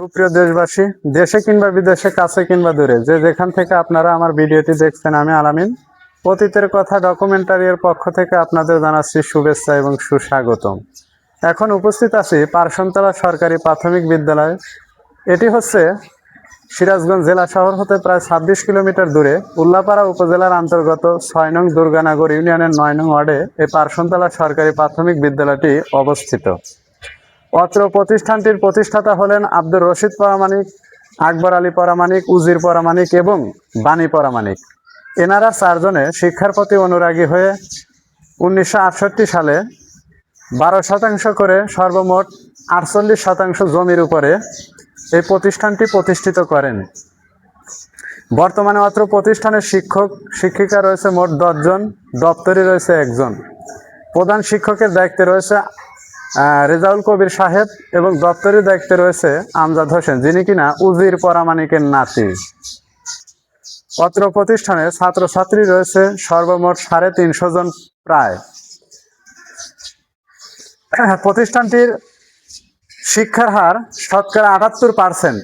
সুপ্রিয় দেশবাসী, দেশে কিংবা বিদেশে, কাছে কিংবা দূরে, যে যেখান থেকে আপনারা আমার ভিডিওটি দেখছেন, আমি আলামিন অতীতের কথা ডকুমেন্টারি এর পক্ষ থেকে আপনাদের জানাচ্ছি শুভেচ্ছা এবং সুস্বাগতম। এখন উপস্থিত আছি পার্শনতলা সরকারি প্রাথমিক বিদ্যালয়। এটি হচ্ছে সিরাজগঞ্জ জেলা শহর হতে প্রায় 26 কিলোমিটার দূরে উল্লাপাড়া উপজেলার অন্তর্গত 6 নং দুর্গানগর ইউনিয়নের 9 নং ওয়ার্ডে এই পার্শনতলা সরকারি প্রাথমিক বিদ্যালয়টি অবস্থিত। অত্র প্রতিষ্ঠানটির প্রতিষ্ঠাতা হলেন আব্দুর রশিদ পরামানিক, আকবর আলী পরামানিক, উজির পরামানিক এবং বাণী পরামানিক। এনারা চারজনে শিক্ষার প্রতি অনুরাগী হয়ে 1968 সালে 12% করে সর্বমোট 48% জমির উপরে এই প্রতিষ্ঠানটি প্রতিষ্ঠিত করেন। বর্তমানে অত্র প্রতিষ্ঠানের শিক্ষক শিক্ষিকা রয়েছে মোট 10 জন, দপ্তরি রয়েছে 1 জন। প্রধান শিক্ষকের দায়িত্বে রয়েছে রেজাউল কবির সাহেব এবং দপ্তরি দায়িত্বে রয়েছে আমজাদ হোসেন, যিনি কিনা উজির পরামানিকের নাতি। অত্র প্রতিষ্ঠানে ছাত্রছাত্রী রয়েছে সর্বমোট 350 জন প্রায়। প্রতিষ্ঠানটির শিক্ষার হার শতকরা 78%।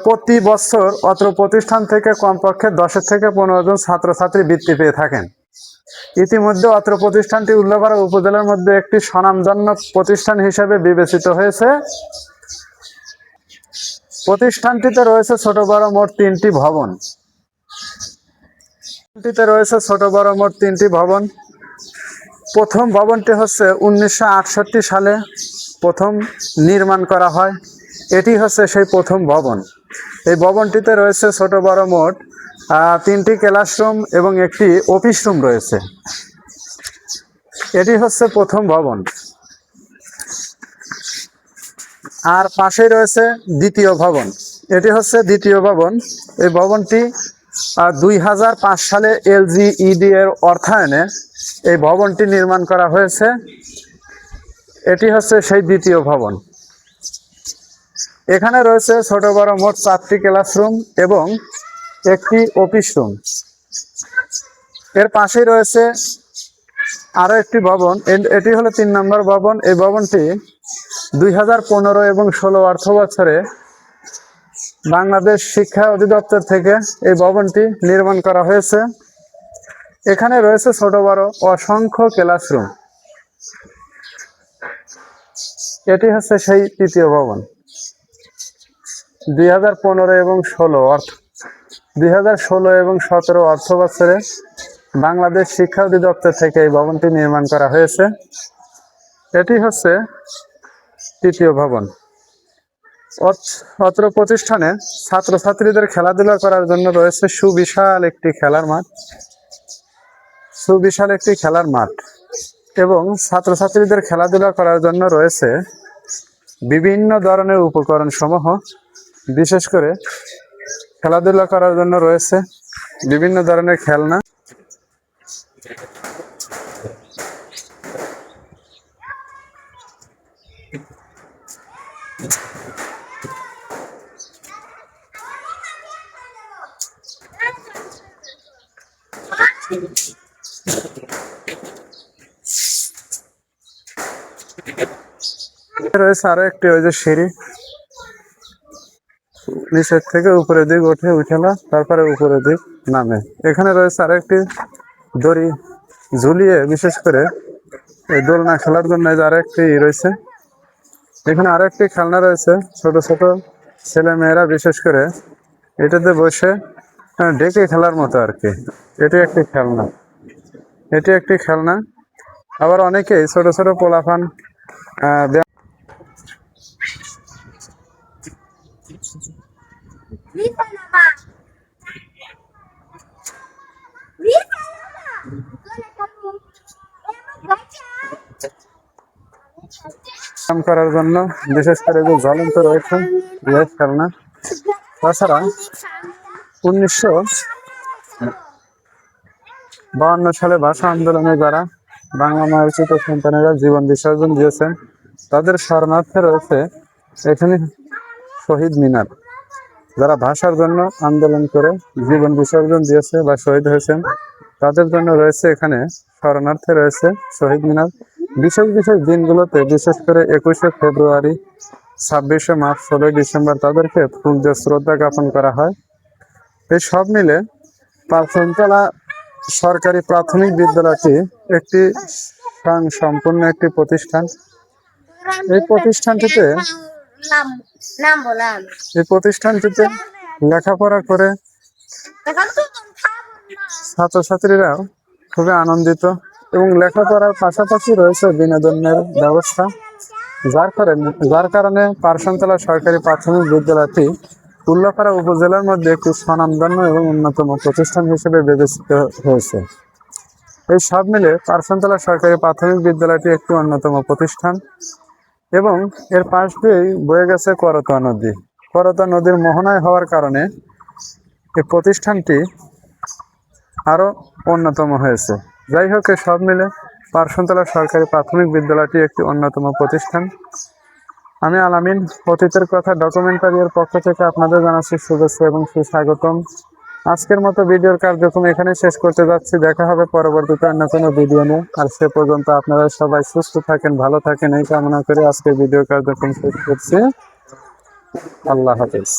প্রতি বছর অত্র প্রতিষ্ঠান থেকে কমপক্ষে 10 থেকে 15 জন ছাত্রছাত্রী বৃত্তি পেয়ে থাকেন। ইতিমধ্যে অত্র প্রতিষ্ঠানটি উল্লাপাড়া উপজেলার মধ্যে একটি স্বনামধন্য প্রতিষ্ঠান হিসেবে বিবেচিত হয়েছে। প্রতিষ্ঠানটিতে রয়েছে ছোট বড় মোট 3টি ভবন। প্রথম ভবনটি হচ্ছে 1968 সালে প্রথম নির্মাণ করা হয়। এটি হচ্ছে সেই প্রথম ভবন। এই ভবনটিতে রয়েছে ছোট বড় মোট 3টি ক্লাসরুম এবং একটি অফিস রুম রয়েছে। এটি হচ্ছে প্রথম ভবন। আর পাশেই রয়েছে দ্বিতীয় ভবন। এটি হচ্ছে দ্বিতীয় ভবন। এই ভবনটি 2005 সালে LGED এর অর্থায়নে এই ভবনটি নির্মাণ করা হয়েছে। এটি হচ্ছে সেই দ্বিতীয় ভবন। এখানে রয়েছে ছোট বড় মোট 4টি ক্লাসরুম এবং একটি অফিস রুম। এর পাশেই রয়েছে আরো একটি ভবন। এটি হলো 3 নম্বর ভবন। এই ভবনটি 2015 এবং 16 অর্থ বছরে বাংলাদেশ শিক্ষা অধিদপ্তর থেকে এই ভবনটি নির্মাণ করা হয়েছে। এখানে রয়েছে ছোট বড় অসংখ্য ক্লাসরুম। এটি হচ্ছে সেই তৃতীয় ভবন। 2015 এবং 17 অর্থ বছরে বাংলাদেশ শিক্ষা অধিদপ্তর থেকে এই ভবনটি নির্মাণ করা হয়েছে। এটি হচ্ছে তৃতীয় ভবন। অত্র প্রতিষ্ঠানে ছাত্রছাত্রীদের খেলাধুলা করার জন্য রয়েছে সুবিশাল একটি খেলার মাঠ এবং ছাত্রছাত্রীদের খেলাধুলা করার জন্য রয়েছে বিভিন্ন ধরনের উপকরণ সমূহ। বিশেষ করে খেলাধুলা করার জন্য রয়েছে বিভিন্ন ধরনের খেলনা। রয়েছে আরো একটি ওই যে সিঁড়ি, নিচের থেকে উপরের দিক উঠেলা তারপরে উপরের দিক নামে। এখানে রয়েছে আরো একটি দড়ি ঝুলিয়ে বিশেষ করে এই দোলনা খেলার জন্য আরো একটি রয়েছে। এখানে আরো একটি খেলনা রয়েছে, ছোট ছোট ছেলে মেয়েরা বিশেষ করে এটাতে বসে ডেকে খেলার মতো আর কি। এটি একটি খেলনা। আবার অনেকেই ছোট ছোট পোলাপান করার জন্য বিশেষ করে যে জ্বলন্ত রয়েছে খেলনা। তাছাড়া 1952 সালে ভাষা আন্দোলনে যারা বাংলা মায়ের চিত সন্তানেরা জীবন বিসর্জন দিয়েছেন তাদের স্মরণার্থে রয়েছে এখানে শহীদ মিনার। যারা ভাষার জন্য আন্দোলন করে জীবন বিসর্জন দিয়েছে বা শহীদ হয়েছেন তাদের জন্য রয়েছে এখানে শরণার্থে রয়েছে শহীদ মিনার। বিশেষ বিশেষ দিনগুলোতে বিশেষ করে 21শে ফেব্রুয়ারি, 26শে মার্চ 16ই ডিসেম্বর তাদেরকে ফুল দিয়ে শ্রদ্ধা জ্ঞাপন করা হয়। এই সব মিলে পার্সনতলা সরকারি প্রাথমিক বিদ্যালয়টি একটি সম্পূর্ণ একটি প্রতিষ্ঠান। এই প্রতিষ্ঠানটিতে লেখাপড়া করে ছাত্রছাত্রীরা খুবই আনন্দিত এবং লেখাপড়ার পাশাপাশি রয়েছে বিনোদনের ব্যবস্থা, যার কারণে পার্সনতলা সরকারি প্রাথমিক বিদ্যালয়টি উল্লাপাড়া উপজেলার মধ্যে একটি স্বনামধন্য এবং অন্যতম প্রতিষ্ঠান হিসেবে বিবেচিত হয়েছে। এই সব মিলে পার্সনতলা সরকারি প্রাথমিক বিদ্যালয়টি একটি অন্যতম প্রতিষ্ঠান এবং এর পাশ দিয়েই বয়ে গেছে করতোয়া নদী। করতোয়া নদীর মোহনায় হওয়ার কারণে এই প্রতিষ্ঠানটি আরো অন্যতম হয়েছে। যাই হোক, সব মিলে পার্সনতলা সরকারি প্রাথমিক বিদ্যালয়টি একটি অন্যতম প্রতিষ্ঠান। আমি আলামিন অতীতের কথা ডকুমেন্টারির পক্ষ থেকে আপনাদের জানাচ্ছি শুভেচ্ছা এবং সুস্বাগতম। আজকের মতো ভিডিওর কার্যক্রম এখানে শেষ করতে যাচ্ছি। দেখা হবে পরবর্তীতে অন্য কোনো ভিডিও নিয়ে। আর সে পর্যন্ত আপনারা সবাই সুস্থ থাকেন, ভালো থাকেন এই কামনা করে আজকের ভিডিও কার্যক্রম শেষ করছি। আল্লাহ হাফেজ।